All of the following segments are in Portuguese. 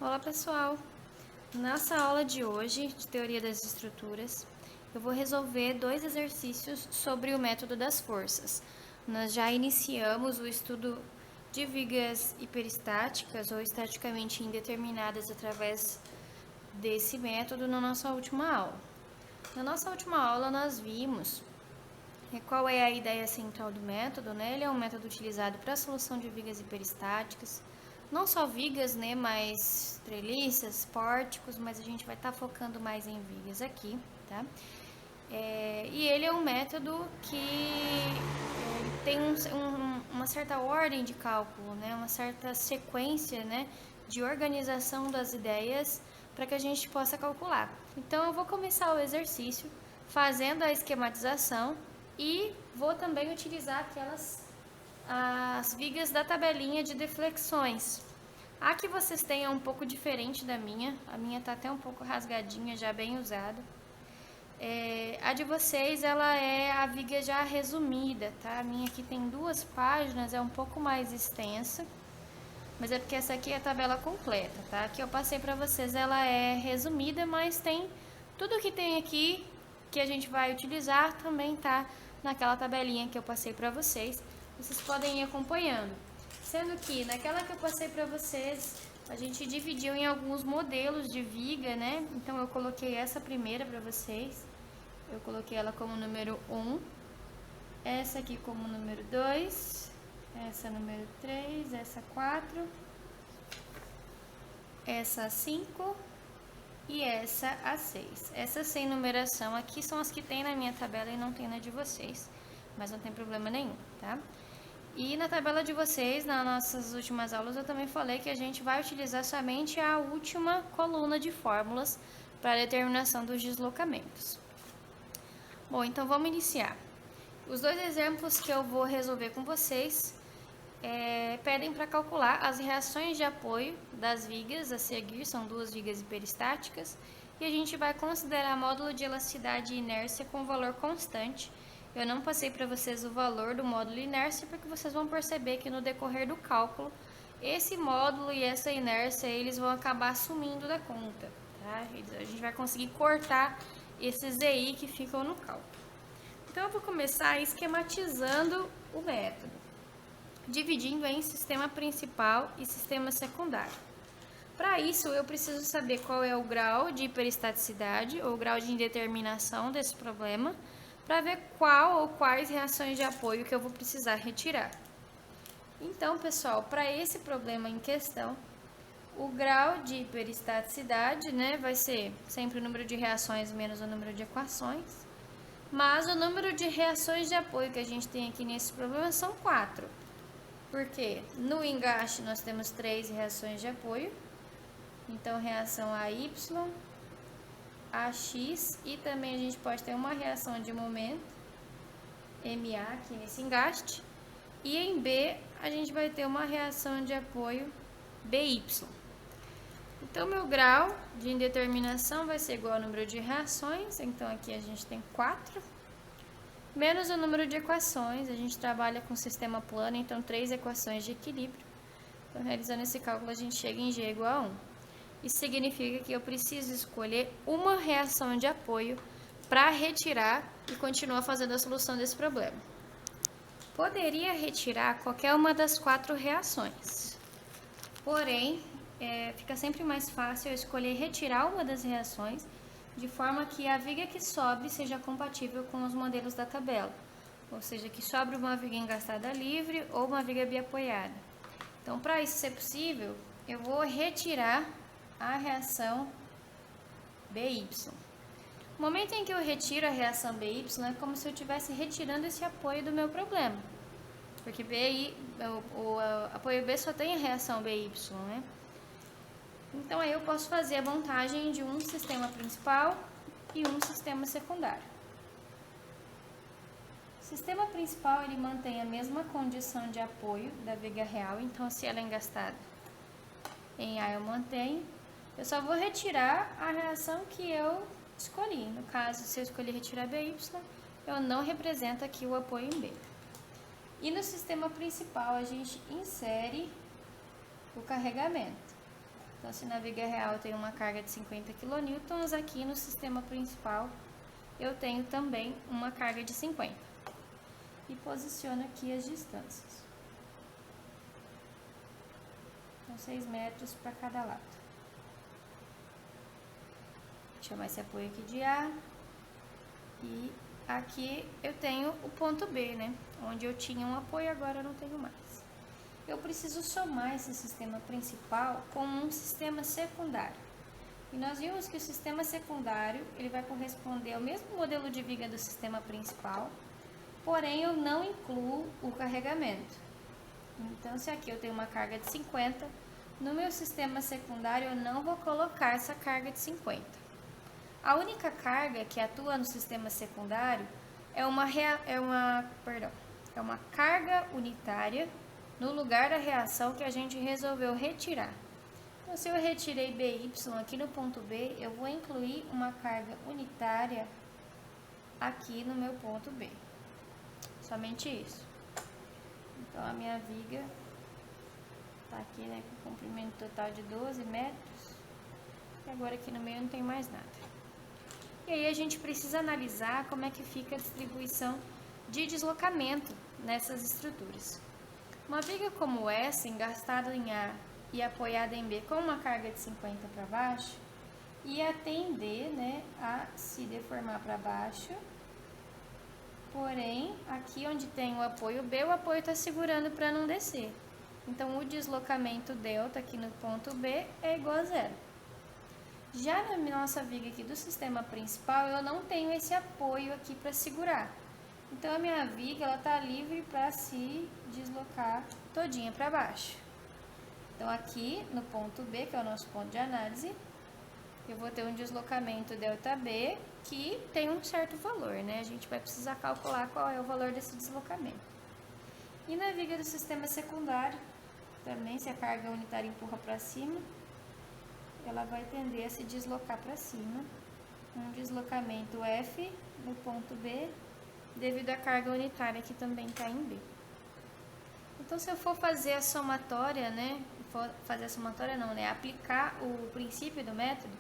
Olá pessoal, nessa aula de hoje de teoria das estruturas eu vou resolver dois exercícios sobre o método das forças. Nós já iniciamos o estudo de vigas hiperestáticas ou estaticamente indeterminadas através desse método na nossa última aula. Na nossa última aula nós vimos qual é a ideia central do método, né? Ele é um método utilizado para a solução de vigas hiperestáticas, não só vigas, né, mas treliças, pórticos, mas a gente vai estar focando mais em vigas aqui, tá? E ele é um método que tem uma certa ordem de cálculo, né, uma certa sequência, né, de organização das ideias para que a gente possa calcular. Então, eu vou começar o exercício fazendo a esquematização e vou também utilizar as vigas da tabelinha de deflexões. A que vocês têm é um pouco diferente da minha, a minha está até um pouco rasgadinha, já bem usada. A de vocês, ela é a viga já resumida, tá? A minha aqui tem 2 páginas, é um pouco mais extensa, mas é porque essa aqui é a tabela completa, tá? A que eu passei para vocês, ela é resumida, mas tem tudo que tem aqui que a gente vai utilizar também tá naquela tabelinha que eu passei para vocês. Vocês podem ir acompanhando. Sendo que naquela que eu passei para vocês, a gente dividiu em alguns modelos de viga, né? Então eu coloquei essa primeira para vocês. Eu coloquei ela como número 1, essa aqui como número 2, essa número 3, essa 4, essa 5 e essa a 6. Essas sem numeração aqui são as que tem na minha tabela e não tem na de vocês, mas não tem problema nenhum, tá? E na tabela de vocês, nas nossas últimas aulas, eu também falei que a gente vai utilizar somente a última coluna de fórmulas para a determinação dos deslocamentos. Bom, então vamos iniciar. Os dois exemplos que eu vou resolver com vocês pedem para calcular as reações de apoio das vigas a seguir, são 2 vigas hiperestáticas, e a gente vai considerar módulo de elasticidade e inércia com valor constante. Eu não passei para vocês o valor do módulo inércia, porque vocês vão perceber que no decorrer do cálculo, esse módulo e essa inércia, eles vão acabar sumindo da conta, tá? A gente vai conseguir cortar esses EI que ficam no cálculo. Então, eu vou começar esquematizando o método, dividindo em sistema principal e sistema secundário. Para isso, eu preciso saber qual é o grau de hiperestaticidade ou grau de indeterminação desse problema, para ver qual ou quais reações de apoio que eu vou precisar retirar. Então, pessoal, para esse problema em questão, o grau de hiperestaticidade, né, vai ser sempre o número de reações menos o número de equações, mas o número de reações de apoio que a gente tem aqui nesse problema são 4. Porque no engaste nós temos 3 reações de apoio, então reação AY, AX, e também a gente pode ter uma reação de momento, MA, aqui nesse engaste, e em B a gente vai ter uma reação de apoio BY. Então, meu grau de indeterminação vai ser igual ao número de reações, então aqui a gente tem 4, menos o número de equações, a gente trabalha com sistema plano, então 3 equações de equilíbrio. Então, realizando esse cálculo, a gente chega em G igual a 1. Isso significa que eu preciso escolher uma reação de apoio para retirar e continuar fazendo a solução desse problema. Poderia retirar qualquer uma das 4 reações, porém, fica sempre mais fácil eu escolher retirar uma das reações, de forma que a viga que sobre seja compatível com os modelos da tabela, ou seja, que sobre uma viga engastada livre ou uma viga biapoiada. Então, para isso ser possível, eu vou retirar a reação BY. No momento em que eu retiro a reação BY, é como se eu estivesse retirando esse apoio do meu problema, porque o apoio B só tem a reação BY, né? Então, aí eu posso fazer a montagem de um sistema principal e um sistema secundário. O sistema principal, ele mantém a mesma condição de apoio da viga real, então se ela é engastada em A eu mantenho. Eu só vou retirar a reação que eu escolhi. No caso, se eu escolhi retirar BY, eu não represento aqui o apoio em B. E no sistema principal, a gente insere o carregamento. Então, se na viga real eu tenho uma carga de 50 kN, aqui no sistema principal eu tenho também uma carga de 50. E posiciono aqui as distâncias. Então, 6 metros para cada lado. Vou chamar esse apoio aqui de A. E aqui eu tenho o ponto B, né? Onde eu tinha um apoio, agora eu não tenho mais. Eu preciso somar esse sistema principal com um sistema secundário. E nós vimos que o sistema secundário, ele vai corresponder ao mesmo modelo de viga do sistema principal, porém eu não incluo o carregamento. Então, se aqui eu tenho uma carga de 50, no meu sistema secundário eu não vou colocar essa carga de 50. A única carga que atua no sistema secundário é uma carga unitária no lugar da reação que a gente resolveu retirar. Então, se eu retirei BY aqui no ponto B, eu vou incluir uma carga unitária aqui no meu ponto B. Somente isso. Então, a minha viga está aqui, né, com comprimento total de 12 metros. E agora aqui no meio não tem mais nada. E aí a gente precisa analisar como é que fica a distribuição de deslocamento nessas estruturas. Uma viga como essa, engastada em A e apoiada em B com uma carga de 50 para baixo, ia tender, né, a se deformar para baixo. Porém, aqui onde tem o apoio B, o apoio está segurando para não descer. Então, o deslocamento delta aqui no ponto B é igual a zero. Já na nossa viga aqui do sistema principal, eu não tenho esse apoio aqui para segurar. Então, a minha viga ela está livre para se deslocar todinha para baixo. Então, aqui no ponto B, que é o nosso ponto de análise, eu vou ter um deslocamento ΔB que tem um certo valor, né? A gente vai precisar calcular qual é o valor desse deslocamento. E na viga do sistema secundário, também se a carga unitária empurra para cima, ela vai tender a se deslocar para cima. Um deslocamento F no ponto B, devido à carga unitária que também está em B. Então, se eu for fazer a somatória, né? Aplicar o princípio do método,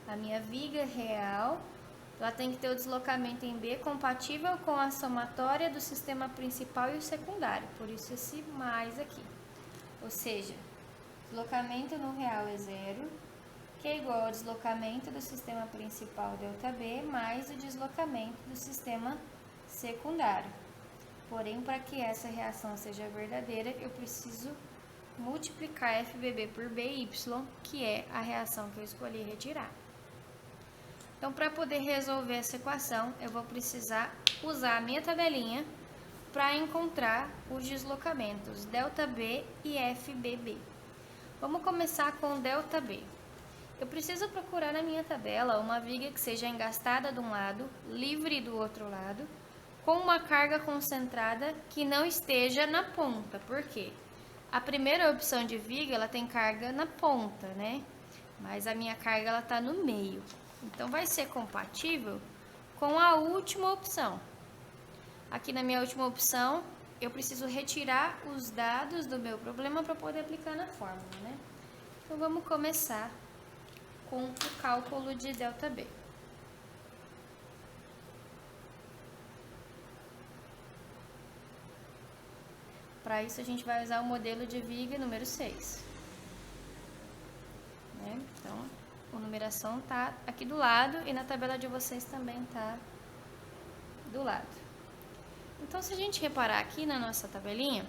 a minha viga real, ela tem que ter o deslocamento em B compatível com a somatória do sistema principal e o secundário, por isso esse mais aqui. Ou seja, deslocamento no real é zero, que é igual ao deslocamento do sistema principal ΔB mais o deslocamento do sistema secundário. Porém, para que essa reação seja verdadeira, eu preciso multiplicar FBB por BY, que é a reação que eu escolhi retirar. Então, para poder resolver essa equação, eu vou precisar usar a minha tabelinha para encontrar os deslocamentos ΔB e FBB. Vamos começar com ΔB. Eu preciso procurar na minha tabela uma viga que seja engastada de um lado, livre do outro lado, com uma carga concentrada que não esteja na ponta. Por quê? A primeira opção de viga, ela tem carga na ponta, né? Mas a minha carga, ela tá no meio. Então, vai ser compatível com a última opção. Aqui na minha última opção, eu preciso retirar os dados do meu problema para poder aplicar na fórmula, né? Então, vamos começar com o cálculo de ΔB. Para isso, a gente vai usar o modelo de viga número 6. Né? Então, a numeração está aqui do lado e na tabela de vocês também está do lado. Então, se a gente reparar aqui na nossa tabelinha,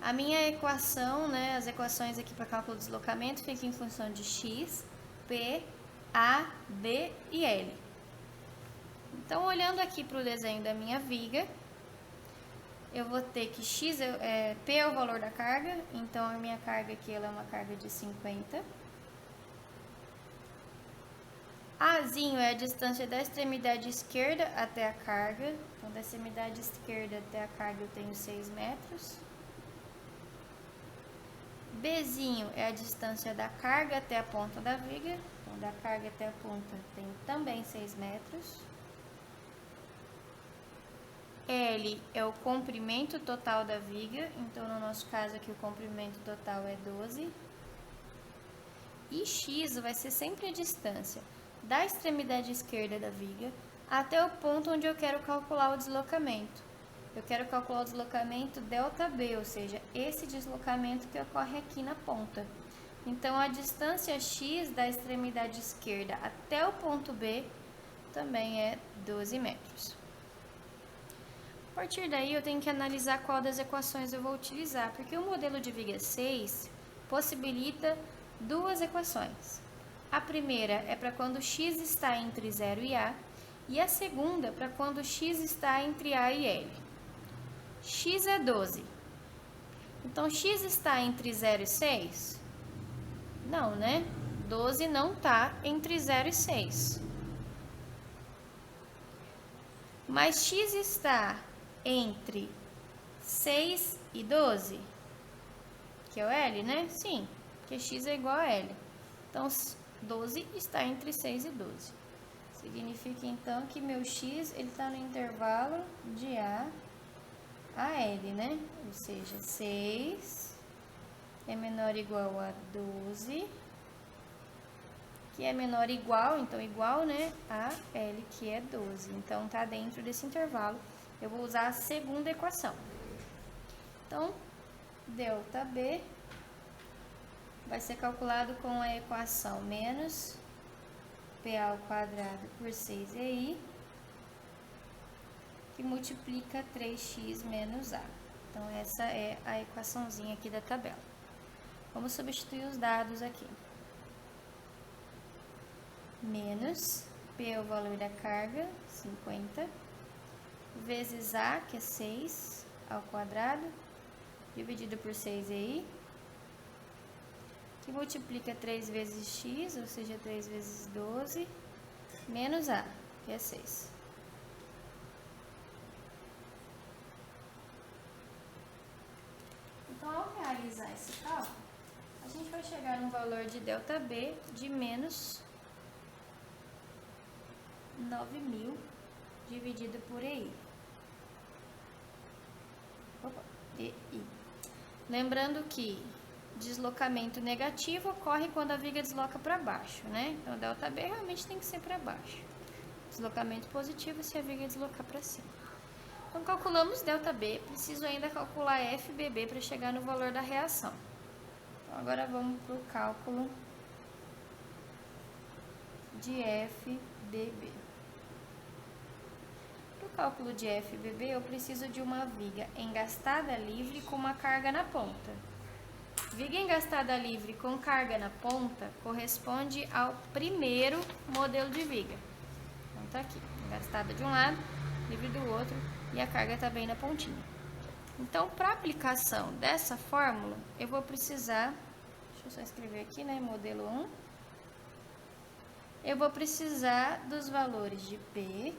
a minha equação, né, as equações aqui para cálculo do deslocamento ficam em função de x, p, a, b e l. Então, olhando aqui para o desenho da minha viga, eu vou ter que P é o valor da carga, então a minha carga aqui ela é uma carga de 50. Azinho é a distância da extremidade esquerda até a carga, então da extremidade esquerda até a carga eu tenho 6 metros. Bzinho é a distância da carga até a ponta da viga, então da carga até a ponta tenho também 6 metros. L é o comprimento total da viga, então no nosso caso aqui o comprimento total é 12. e x vai ser sempre a distância da extremidade esquerda da viga até o ponto onde eu quero calcular o deslocamento. Eu quero calcular o deslocamento ΔB, ou seja, esse deslocamento que ocorre aqui na ponta. Então, a distância x da extremidade esquerda até o ponto B também é 12 metros. A partir daí, eu tenho que analisar qual das equações eu vou utilizar, porque o modelo de viga 6 possibilita duas equações. A primeira é para quando x está entre 0 e A, e a segunda para quando x está entre A e L. X é 12. Então, x está entre 0 e 6? Não, né? 12 não está entre 0 e 6. Mas x está entre 6 e 12, que é o L, né? Sim, porque x é igual a L. Então, 12 está entre 6 e 12. Significa, então, que meu x está no intervalo de A a L, né? Ou seja, 6 é menor ou igual a 12, que é menor ou igual, então igual, né, a L, que é 12. Então, tá dentro desse intervalo. Eu vou usar a segunda equação. Então, ΔB vai ser calculado com a equação menos PA ao quadrado por 6EI, que multiplica 3x menos A. Então, essa é a equaçãozinha aqui da tabela. Vamos substituir os dados aqui. Menos P é o valor da carga, 50, vezes A, que é 6 ao quadrado, dividido por 6EI, que multiplica 3 vezes x, ou seja, 3 vezes 12, menos A, que é 6. Então, ao realizar esse cálculo, a gente vai chegar no valor de ΔB de menos 9.000 dividido por EI. Lembrando que deslocamento negativo ocorre quando a viga desloca para baixo, né? Então, ΔB realmente tem que ser para baixo. Deslocamento positivo se a viga deslocar para cima. Então, calculamos ΔB, preciso ainda calcular FBB para chegar no valor da reação. Então, agora vamos para o cálculo de FBB. Para o cálculo de FBB, eu preciso de uma viga engastada livre com uma carga na ponta. Viga engastada livre com carga na ponta corresponde ao primeiro modelo de viga. Então, tá aqui, engastada de um lado, livre do outro, e a carga está bem na pontinha. Então, para aplicação dessa fórmula, eu vou precisar, deixa eu só escrever aqui, né, modelo 1. Eu vou precisar dos valores de P.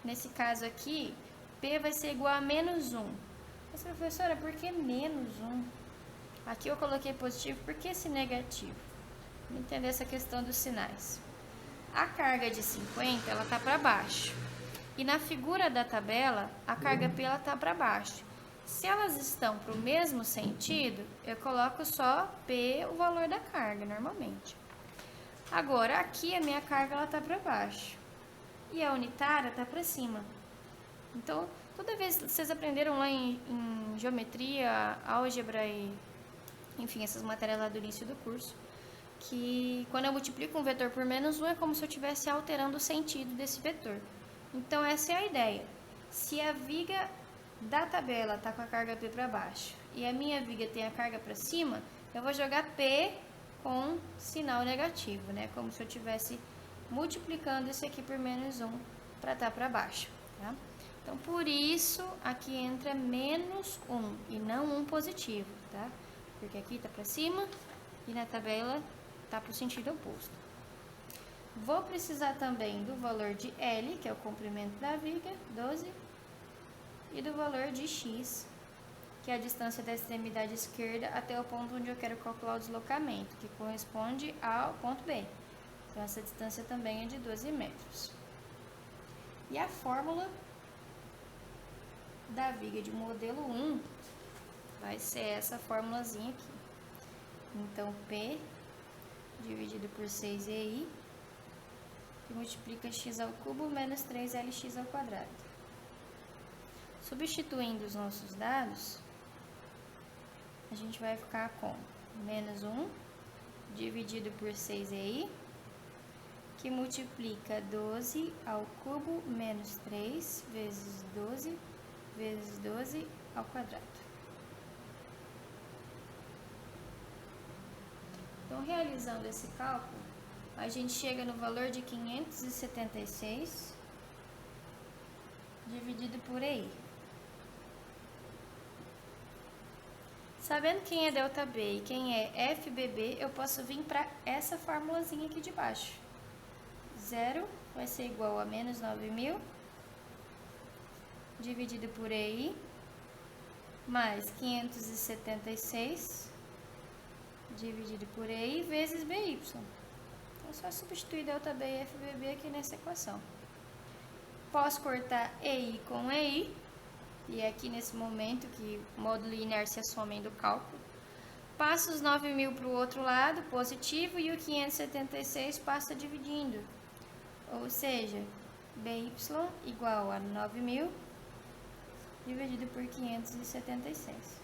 Nesse caso aqui, P vai ser igual a menos 1. Mas, professora, por que menos 1? Aqui eu coloquei positivo, por que esse negativo? Vamos entender essa questão dos sinais. A carga de 50, ela está para baixo. E na figura da tabela, a carga P está para baixo. Se elas estão para o mesmo sentido, eu coloco só P, o valor da carga, normalmente. Agora, aqui a minha carga está para baixo. E a unitária está para cima. Então, toda vez que vocês aprenderam lá em geometria, álgebra e, enfim, essas matérias lá do início do curso, que quando eu multiplico um vetor por menos 1 é como se eu estivesse alterando o sentido desse vetor. Então, essa é a ideia. Se a viga da tabela está com a carga P para baixo e a minha viga tem a carga para cima, eu vou jogar P com sinal negativo, né? Como se eu estivesse multiplicando isso aqui por menos 1 para estar para baixo, tá? Então, por isso, aqui entra menos 1 e não 1 positivo, tá? Porque aqui está para cima e na tabela está para o sentido oposto. Vou precisar também do valor de L, que é o comprimento da viga, 12, e do valor de X, que é a distância da extremidade esquerda até o ponto onde eu quero calcular o deslocamento, que corresponde ao ponto B. Então, essa distância também é de 12 metros. E a fórmula da viga de modelo 1 vai ser essa formulazinha aqui. Então, P dividido por 6EI, que multiplica x ao cubo menos 3LX ao quadrado. Substituindo os nossos dados, a gente vai ficar com menos 1 dividido por 6EI, que multiplica 12 ao cubo menos 3 vezes 12 ao quadrado. Então, realizando esse cálculo, a gente chega no valor de 576 dividido por EI. Sabendo quem é ΔB e quem é FBB, eu posso vir para essa formulazinha aqui de baixo. 0 vai ser igual a menos 9.000 dividido por EI mais 576 dividido por EI vezes BY. Então, é só substituir ΔB e FBB aqui nessa equação. Posso cortar EI com EI, e é aqui nesse momento que o módulo e inércia somem do cálculo. Passo os 9.000 para o outro lado, positivo, e o 576 passa dividindo. Ou seja, BY igual a 9.000 dividido por 576.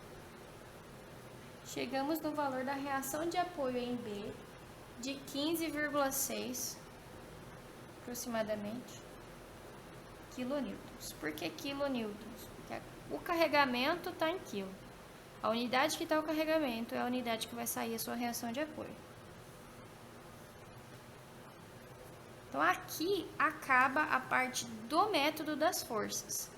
Chegamos no valor da reação de apoio em B de 15,6 aproximadamente quilonewtons. Por que quilonewtons? Porque o carregamento está em quilo. A unidade que está o carregamento é a unidade que vai sair a sua reação de apoio. Então, aqui acaba a parte do método das forças.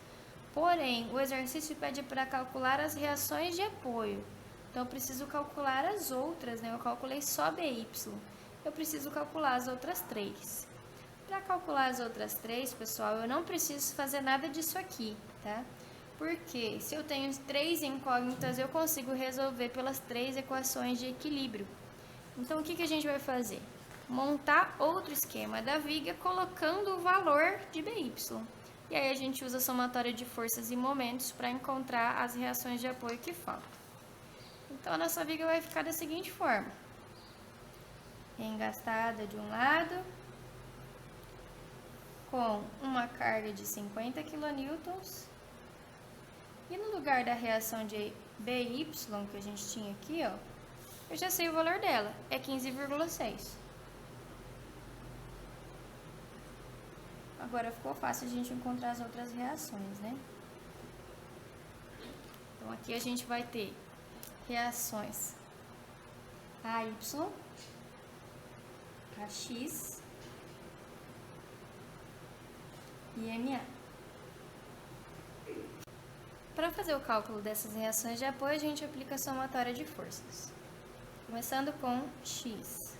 Porém, o exercício pede para calcular as reações de apoio. Então, eu preciso calcular as outras, né? Eu calculei só BY. Eu preciso calcular as outras 3. Para calcular as outras 3, pessoal, eu não preciso fazer nada disso aqui, tá? Porque se eu tenho 3 incógnitas, eu consigo resolver pelas 3 equações de equilíbrio. Então, o que a gente vai fazer? Montar outro esquema da viga colocando o valor de BY. E aí a gente usa a somatória de forças e momentos para encontrar as reações de apoio que faltam. Então, a nossa viga vai ficar da seguinte forma. Engastada de um lado, com uma carga de 50 kN. E no lugar da reação de BY, que a gente tinha aqui, ó, eu já sei o valor dela, é 15,6. Agora ficou fácil a gente encontrar as outras reações, né? Então, aqui a gente vai ter reações AY, AX e MA. Para fazer o cálculo dessas reações de apoio, a gente aplica a somatória de forças. Começando com X.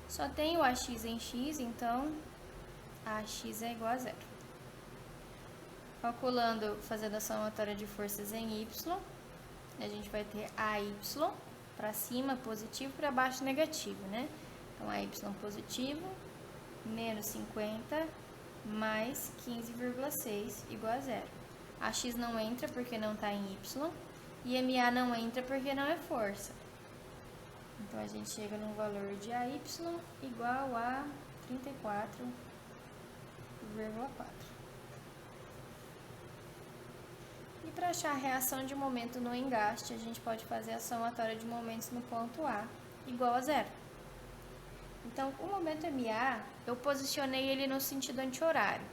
Só tem o AX em X, então AX é igual a 0. Calculando, fazendo a somatória de forças em Y, a gente vai ter AY para cima positivo, para baixo negativo, né? Então, AY positivo menos 50 mais 15,6 igual a 0. A X não entra porque não está em Y, e MA não entra porque não é força. Então, a gente chega num valor de AY igual a 34,4. E para achar a reação de momento no engaste, a gente pode fazer a somatória de momentos no ponto A igual a 0. Então, o momento MA, eu posicionei ele no sentido anti-horário.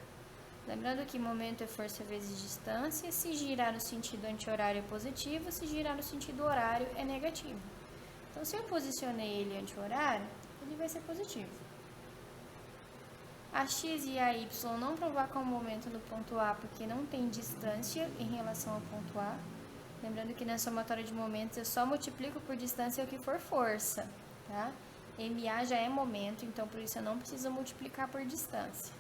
Lembrando que momento é força vezes distância, se girar no sentido anti-horário é positivo, se girar no sentido horário é negativo. Então, se eu posicionei ele anti-horário, ele vai ser positivo. A X e a Y não provocam o momento no ponto A porque não tem distância em relação ao ponto A. Lembrando que na somatória de momentos eu só multiplico por distância o que for força, tá? MA já é momento, então por isso eu não preciso multiplicar por distância.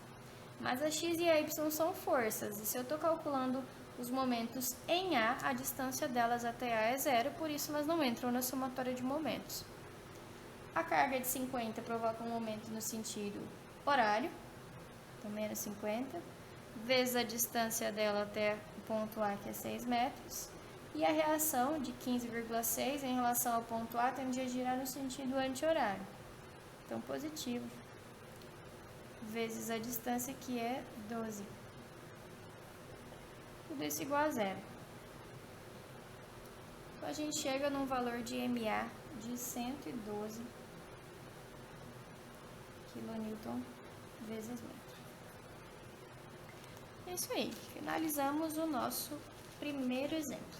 Mas a X e a Y são forças, e se eu estou calculando os momentos em A distância delas até A é 0, por isso elas não entram na somatória de momentos. A carga de 50 provoca um momento no sentido horário, então menos 50, vezes a distância dela até o ponto A, que é 6 metros, E a reação de 15,6 em relação ao ponto A tende a girar no sentido anti-horário. Então, positivo, vezes a distância, que é 12. Tudo isso igual a zero. Então, a gente chega num valor de MA de 112 kN vezes metro. É isso aí. Finalizamos o nosso primeiro exemplo.